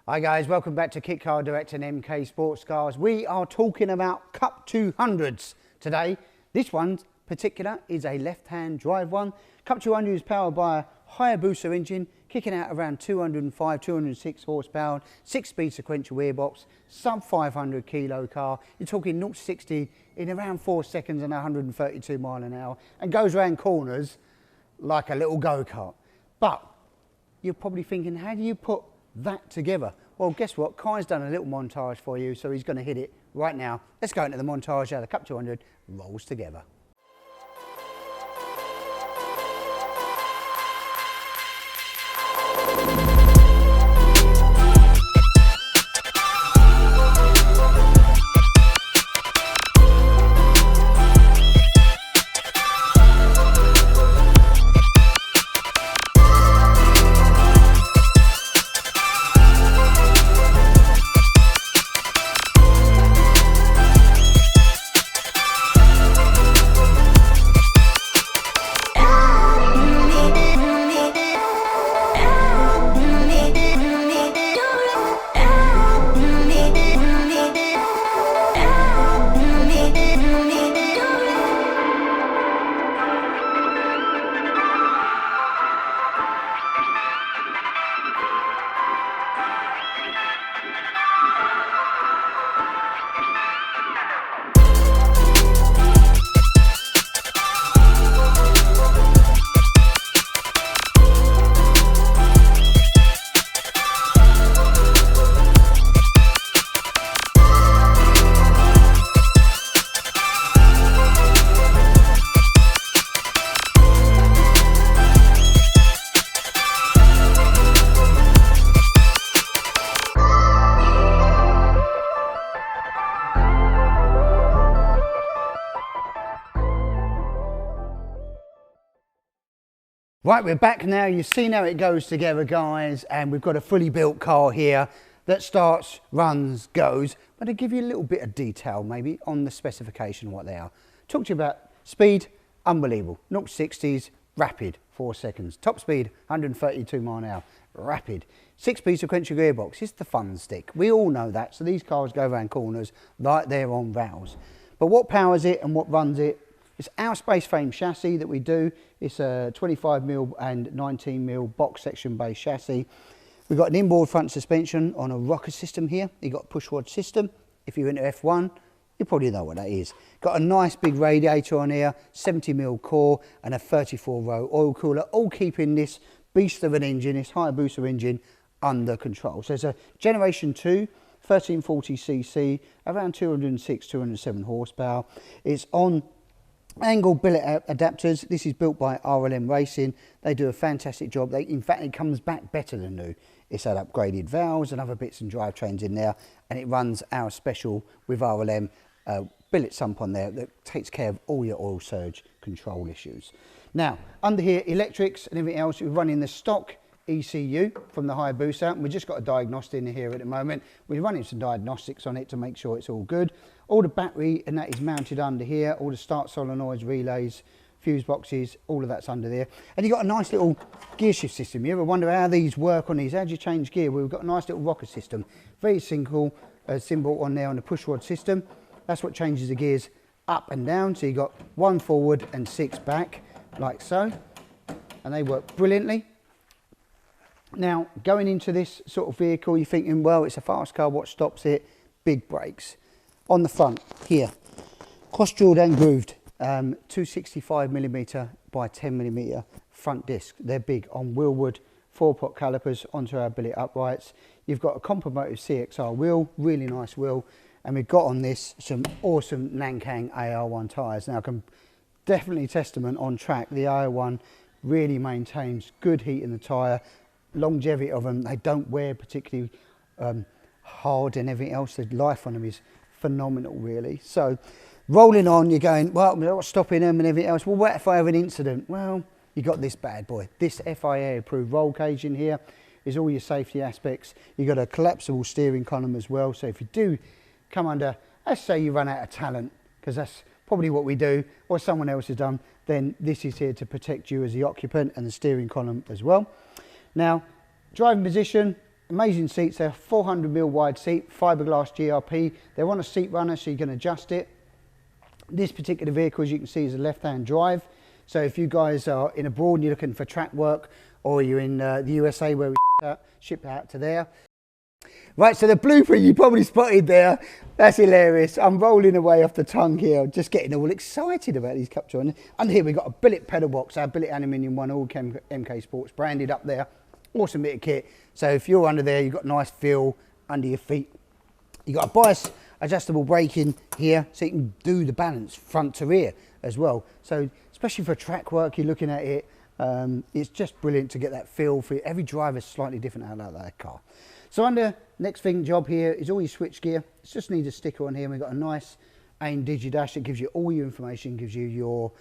Hi guys, welcome back to Kit Car Direct and MK Sportscars. We are talking about CUP200s today. This one particular is a left-hand drive one. CUP200 is powered by a Hayabusa engine, kicking out around 205, 206 horsepower, 6-speed sequential gearbox, sub 500 kilo car. You're talking 0 to 60 in around 4 seconds and 132 mile an hour, and goes around corners like a little go-kart. But you're probably thinking, how do you put that together? Well, guess what? Kai's done a little montage for you, so he's going to hit it right now. Let's go into the montage how the CUP200 rolls together. Right, we're back now. You've seen how it goes together, guys, and we've got a fully built car here that starts, runs, goes. But I'll give you a little bit of detail maybe on the specification, what they are. Talk to you about speed, unbelievable. 0 to 60s, rapid, 4 seconds. Top speed, 132 mile an hour, rapid. 6-speed sequential gearbox, it's the fun stick. We all know that, so these cars go around corners like they're on rails. But what powers it and what runs it? It's our space frame chassis that we do. It's a 25mm and 19mm box section based chassis. We've got an inboard front suspension on a rocker system here. You've got a push rod system. If you're into F1, you probably know what that is. Got a nice big radiator on here, 70mm core and a 34-row oil cooler, all keeping this beast of an engine, this Hayabusa engine, under control. So it's a Generation 2, 1340cc, around 206, 207 horsepower. It's on angle billet adapters. This is built by RLM Racing. They do a fantastic job. In fact, it comes back better than new. It's had upgraded valves and other bits and drivetrains in there, and it runs our special with RLM billet sump on there that takes care of all your oil surge control issues. Now, under here, electrics and everything else, we're running the stock ECU from the Hayabusa, and we've just got a diagnostic in here at the moment. We're running some diagnostics on it to make sure it's all good. All the battery and that is mounted under here, all the start solenoids, relays, fuse boxes, all of that's under there. And you've got a nice little gear shift system. You ever wonder how these work on these? How do you change gear? Well, we've got a nice little rocker system. Very simple symbol on there on the push rod system. That's what changes the gears up and down. So you've got 1 forward and 6 back, like so. And they work brilliantly. Now, going into this sort of vehicle, you're thinking, well, it's a fast car, what stops it? Big brakes. On the front, here, cross-jawed and grooved, 265mm by 10mm front disc. They're big on wheelwood, 4-pot calipers onto our billet uprights. You've got a Compomotive CXR wheel, really nice wheel, and we've got on this some awesome Nankang AR1 tyres. Now, I can definitely testament on track, the AR1 really maintains good heat in the tyre, longevity of them. They don't wear particularly hard and everything else. The life on them is phenomenal, really. So rolling on, you're going, well, we're not stopping them and everything else. Well, what if I have an incident? Well, you got this bad boy. This FIA approved roll cage in here is all your safety aspects. You've got a collapsible steering column as well. So if you do come under, let's say you run out of talent, because that's probably what we do, or someone else has done, then this is here to protect you as the occupant and the steering column as well. Now, driving position, Amazing seats. They're 400mm wide seat, fiberglass GRP. They're on a seat runner, so you can adjust it. This particular vehicle, as you can see, is a left-hand drive. So if you guys are in abroad and you're looking for track work, or you're in the USA where we ship out to there. Right, so the blooper you probably spotted there, that's hilarious. I'm rolling away off the tongue here, just getting all excited about these CUP200. Under here we've got a billet pedal box, our billet aluminium one, all MK Sports branded up there. Awesome bit of kit. So if you're under there, you've got nice feel under your feet. You've got a bias adjustable braking here, so you can do the balance front to rear as well. So especially for track work, you're looking at it, it's just brilliant to get that feel for it. Every driver is slightly different out of that car. So under next thing job here is all your switch gear. It just needs a sticker on here. We've got a nice AIM DigiDash that gives you all your information, gives you your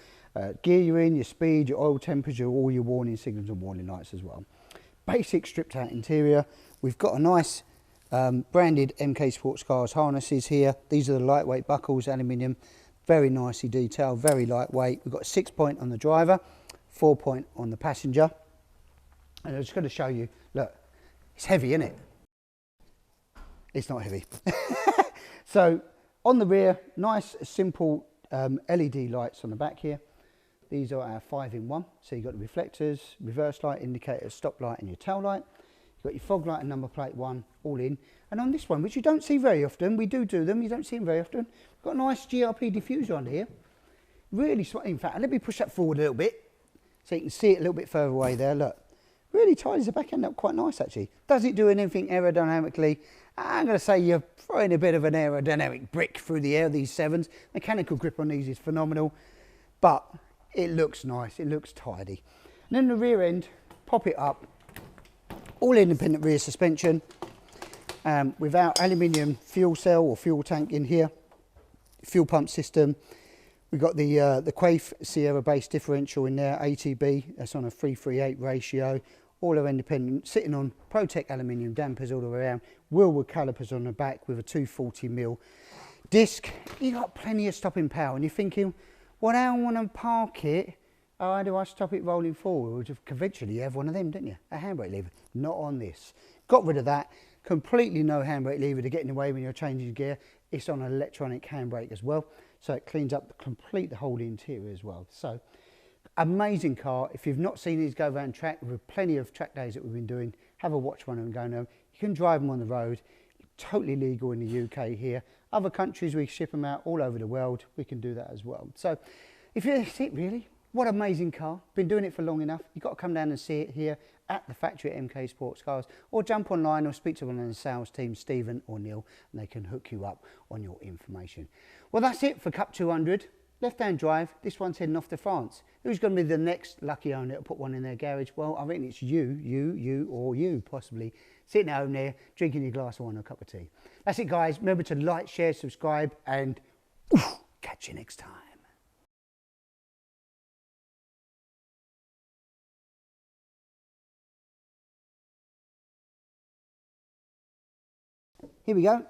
gear you're in, your speed, your oil temperature, all your warning signals and warning lights as well. Basic stripped out interior. We've got a nice branded MK Sportscars harnesses here. These are the lightweight buckles, aluminium, very nicely detailed, very lightweight. We've got a 6-point on the driver, 4-point on the passenger. And I'm just going to show you, look, it's heavy, isn't it? It's not heavy. So on the rear, nice simple LED lights on the back here. These are our 5-in-1. So you've got the reflectors, reverse light, indicator, stop light and your tail light. You've got your fog light and number plate 1 all in. And on this one, which you don't see very often, we do them, you don't see them very often, we've got a nice GRP diffuser under here. Really smart. In fact, let me push that forward a little bit so you can see it a little bit further away there. Look, really tidies the back end up quite nice actually. Does it do anything aerodynamically? I'm going to say you're throwing a bit of an aerodynamic brick through the air, these 7s. Mechanical grip on these is phenomenal, but it looks nice, it looks tidy. And then the rear end, pop it up, all independent rear suspension, with our aluminium fuel cell or fuel tank in here, fuel pump system. We've got the Quafe Sierra base differential in there, ATB, that's on a 338 ratio, all are independent, sitting on Protec aluminium dampers all the way around, Willwood calipers on the back with a 240mm disc. You've got plenty of stopping power, and you're thinking, well, how I want to park it, how do I stop it rolling forward? Eventually you have one of them, didn't you? A handbrake lever. Not on this. Got rid of that. Completely no handbrake lever to get in the way when you're changing gear. It's on an electronic handbrake as well, so it cleans up the whole interior as well. So amazing car. If you've not seen these go around track, with plenty of track days that we've been doing, have a watch one of them going home. You can drive them on the road. Totally legal in the UK here. Other countries we ship them out all over the world. We can do that as well. So if you see it, really, what an amazing car. Been doing it for long enough. You've got to come down and see it here at the factory at MK Sportscars, or jump online or speak to one of the sales team, Stephen or Neil, and they can hook you up on your information. Well, that's it for CUP200. Left-hand drive. This one's heading off to France. Who's going to be the next lucky owner to put one in their garage? Well, I reckon it's you, possibly, sitting at home there, drinking your glass of wine or a cup of tea. That's it, guys. Remember to like, share, subscribe, and catch you next time. Here we go.